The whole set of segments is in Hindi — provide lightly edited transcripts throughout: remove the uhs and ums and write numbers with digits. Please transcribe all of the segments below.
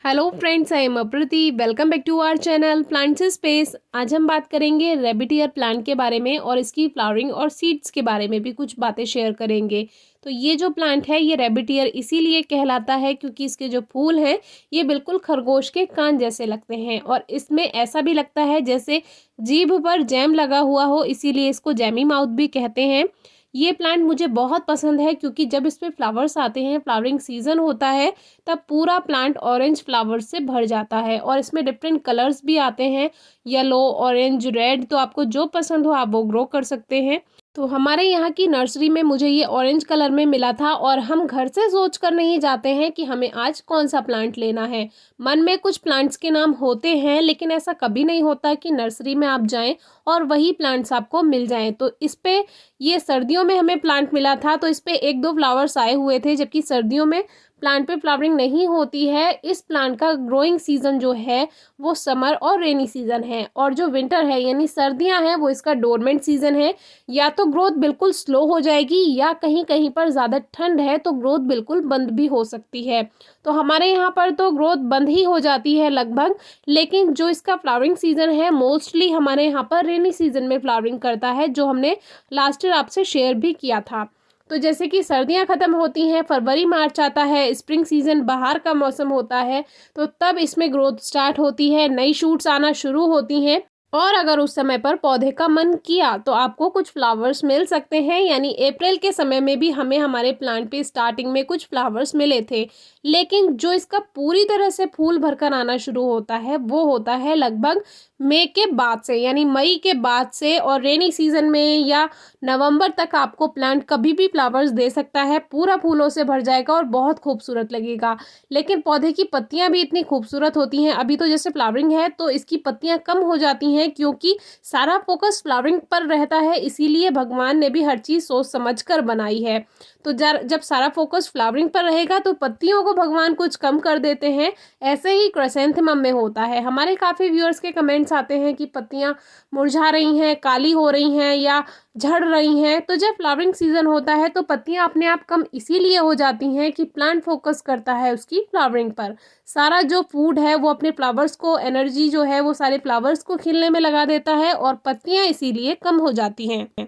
Hello friends, I am Aprati. Welcome back to our channel plants space. आज हम बात करेंगे रेबिट ईयर प्लांट के बारे में और इसकी फ्लावरिंग और सीड्स के बारे में भी कुछ बातें शेयर करेंगे। तो ये जो प्लांट है ये रेबिट ईयर इसीलिए कहलाता है क्योंकि इसके जो फूल हैं ये बिल्कुल खरगोश के कान जैसे लगते हैं और इसमें ऐसा भी लगता है जैसे जीभ पर जैम लगा हुआ हो, इसीलिए इसको जैमी माउथ भी कहते हैं। ये प्लांट मुझे बहुत पसंद है क्योंकि जब इस पे फ्लावर्स आते हैं, फ्लावरिंग सीजन होता है, तब पूरा प्लांट ऑरेंज फ्लावर्स से भर जाता है और इसमें डिफरेंट कलर्स भी आते हैं, येलो, ऑरेंज, रेड। तो आपको जो पसंद हो आप वो ग्रो कर सकते हैं। तो हमारे यहाँ की नर्सरी में मुझे ये ऑरेंज कलर में मिला था और हम घर से सोच कर नहीं जाते हैं कि हमें आज कौन सा प्लांट लेना है। मन में कुछ प्लांट्स के नाम होते हैं लेकिन ऐसा कभी नहीं होता कि नर्सरी में आप जाएं और वही प्लांट्स आपको मिल जाएं। तो इस पे ये सर्दियों में हमें प्लांट मिला था, तो इस पे एक दो फ्लावर्स आए हुए थे, जबकि सर्दियों में प्लांट पे फ्लावरिंग नहीं होती है। इस प्लांट का ग्रोइंग सीजन जो है वो समर और रेनी सीजन है और जो विंटर है यानी सर्दियां हैं वो इसका डोरमेंट सीजन है। या तो ग्रोथ बिल्कुल स्लो हो जाएगी या कहीं कहीं पर ज़्यादा ठंड है तो ग्रोथ बिल्कुल बंद भी हो सकती है। तो हमारे यहाँ पर तो ग्रोथ बंद ही हो जाती है लगभग, लेकिन जो इसका फ्लावरिंग सीजन है मोस्टली हमारे यहाँ पर रेनी सीजन में फ्लावरिंग करता है, जो हमने लास्ट ईयर आपसे शेयर भी किया था। तो जैसे कि सर्दियां खत्म होती हैं, फरवरी मार्च आता है, स्प्रिंग सीजन बाहर का मौसम होता है, तो तब इसमें ग्रोथ स्टार्ट होती है, नई शूट्स आना शुरू होती हैं। और अगर उस समय पर पौधे का मन किया तो आपको कुछ फ्लावर्स मिल सकते हैं। यानी अप्रैल के समय में भी हमें हमारे प्लांट पे स्टार्टिंग में कुछ फ्लावर्स मिले थे, लेकिन जो इसका पूरी तरह से फूल भरकर आना शुरू होता है वो होता है लगभग मई के बाद से, यानी मई के बाद से। और रेनी सीजन में या नवंबर तक आपको प्लांट कभी भी फ्लावर्स दे सकता है, पूरा फूलों से भर जाएगा और बहुत खूबसूरत लगेगा। लेकिन पौधे की पत्तियां भी इतनी खूबसूरत होती हैं। अभी तो जैसे फ्लावरिंग है तो इसकी पत्तियां कम हो जाती हैं क्योंकि सारा फोकस फ्लावरिंग पर रहता है, इसीलिए भगवान ने भी हर चीज़ सोच समझ कर बनाई है। तो जब सारा फोकस फ्लावरिंग पर रहेगा तो पत्तियों को भगवान कुछ कम कर देते हैं। ऐसे ही क्राइसैंथेमम में होता है। हमारे काफ़ी व्यूअर्स के कमेंट्स आते हैं कि पत्तियां मुरझा रही हैं, काली हो रही हैं या झड़ रही हैं। तो जब फ्लावरिंग सीजन होता है तो पत्तियां अपने आप कम इसीलिए हो जाती हैं कि प्लांट फोकस करता है उसकी फ्लावरिंग पर। सारा जो फूड है वो अपने फ्लावर्स को, एनर्जी जो है वो सारे फ्लावर्स को खिलने में लगा देता है और पत्तियां इसीलिए कम हो जाती हैं।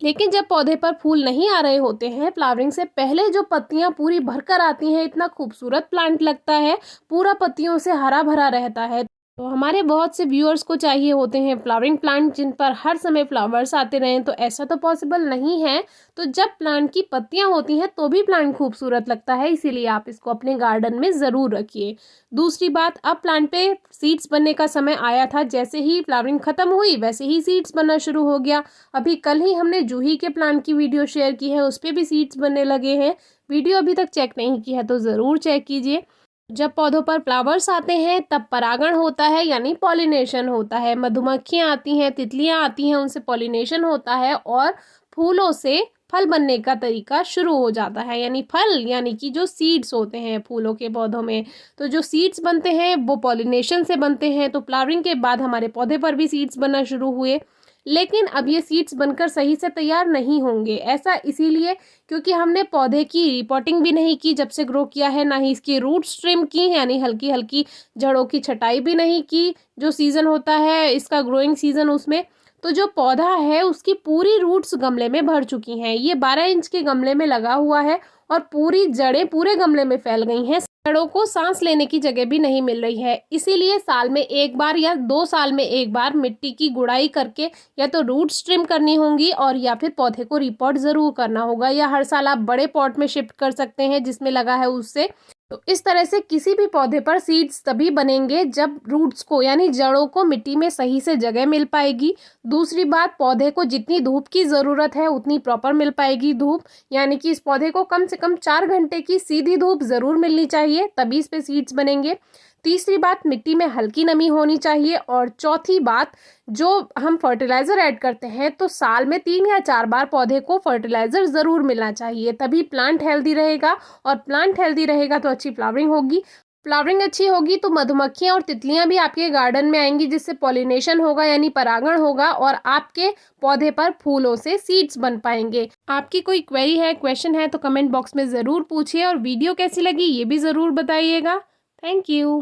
लेकिन जब पौधे पर फूल नहीं आ रहे होते हैं, फ्लावरिंग से पहले जो पत्तियां पूरी भरकर आती हैं, इतना खूबसूरत प्लांट लगता है, पूरा पत्तियों से हरा भरा रहता है। तो हमारे बहुत से व्यूअर्स को चाहिए होते हैं फ्लावरिंग प्लांट जिन पर हर समय फ्लावर्स आते रहें, तो ऐसा तो पॉसिबल नहीं है। तो जब प्लांट की पत्तियां होती हैं तो भी प्लांट खूबसूरत लगता है, इसीलिए आप इसको अपने गार्डन में ज़रूर रखिए। दूसरी बात, अब प्लांट पे सीड्स बनने का समय आया था। जैसे ही फ्लावरिंग खत्म हुई वैसे ही सीड्स बनना शुरू हो गया। अभी कल ही हमने जूही के प्लांट की वीडियो शेयर की है, उस पर भी सीड्स बनने लगे हैं। वीडियो अभी तक चेक नहीं की है तो ज़रूर चेक कीजिए। जब पौधों पर फ्लावर्स आते हैं तब परागण होता है, यानी पॉलिनेशन होता है। मधुमक्खियाँ आती हैं, तितलियाँ आती हैं, उनसे पॉलिनेशन होता है और फूलों से फल बनने का तरीका शुरू हो जाता है। यानी फल यानी कि जो सीड्स होते हैं फूलों के पौधों में, तो जो सीड्स बनते हैं वो पॉलिनेशन से बनते हैं। तो फ्लावरिंग के बाद हमारे पौधे पर भी सीड्स बनना शुरू हुए, लेकिन अब ये सीड्स बनकर सही से तैयार नहीं होंगे। ऐसा इसीलिए क्योंकि हमने पौधे की रिपोर्टिंग भी नहीं की जब से ग्रो किया है, ना ही इसकी रूट स्ट्रिम की, यानी हल्की हल्की जड़ों की छटाई भी नहीं की। जो सीज़न होता है इसका ग्रोइंग सीज़न, उसमें तो जो पौधा है उसकी पूरी रूट्स गमले में भर चुकी हैं। ये 12 इंच के गमले में लगा हुआ है और पूरी जड़ें पूरे गमले में फैल गई हैं। जड़ों को सांस लेने की जगह भी नहीं मिल रही है, इसीलिए साल में एक बार या 2 साल में एक बार मिट्टी की गुड़ाई करके या तो रूट स्ट्रिम करनी होंगी और या फिर पौधे को रिपोर्ट ज़रूर करना होगा, या हर साल आप बड़े पॉट में शिफ्ट कर सकते हैं जिसमें लगा है उससे। तो इस तरह से किसी भी पौधे पर सीड्स तभी बनेंगे जब रूट्स को यानी जड़ों को मिट्टी में सही से जगह मिल पाएगी। दूसरी बात, पौधे को जितनी धूप की ज़रूरत है उतनी प्रॉपर मिल पाएगी धूप, यानी कि इस पौधे को कम से कम 4 घंटे की सीधी धूप ज़रूर मिलनी चाहिए, तभी इस पे सीड्स बनेंगे। तीसरी बात, मिट्टी में हल्की नमी होनी चाहिए। और चौथी बात, जो हम फर्टिलाइज़र ऐड करते हैं तो साल में 3 या 4 बार पौधे को फर्टिलाइज़र ज़रूर मिलना चाहिए, तभी प्लांट हेल्दी रहेगा। और प्लांट हेल्दी रहेगा तो अच्छी फ्लावरिंग होगी। फ्लावरिंग अच्छी होगी तो मधुमक्खियाँ और तितलियाँ भी आपके गार्डन में आएंगी, जिससे पॉलिनेशन होगा यानी परागण होगा और आपके पौधे पर फूलों से सीड्स बन पाएंगे। आपकी कोई क्वेरी है, क्वेश्चन है तो कमेंट बॉक्स में ज़रूर पूछिए और वीडियो कैसी लगी ये भी ज़रूर बताइएगा। Thank you.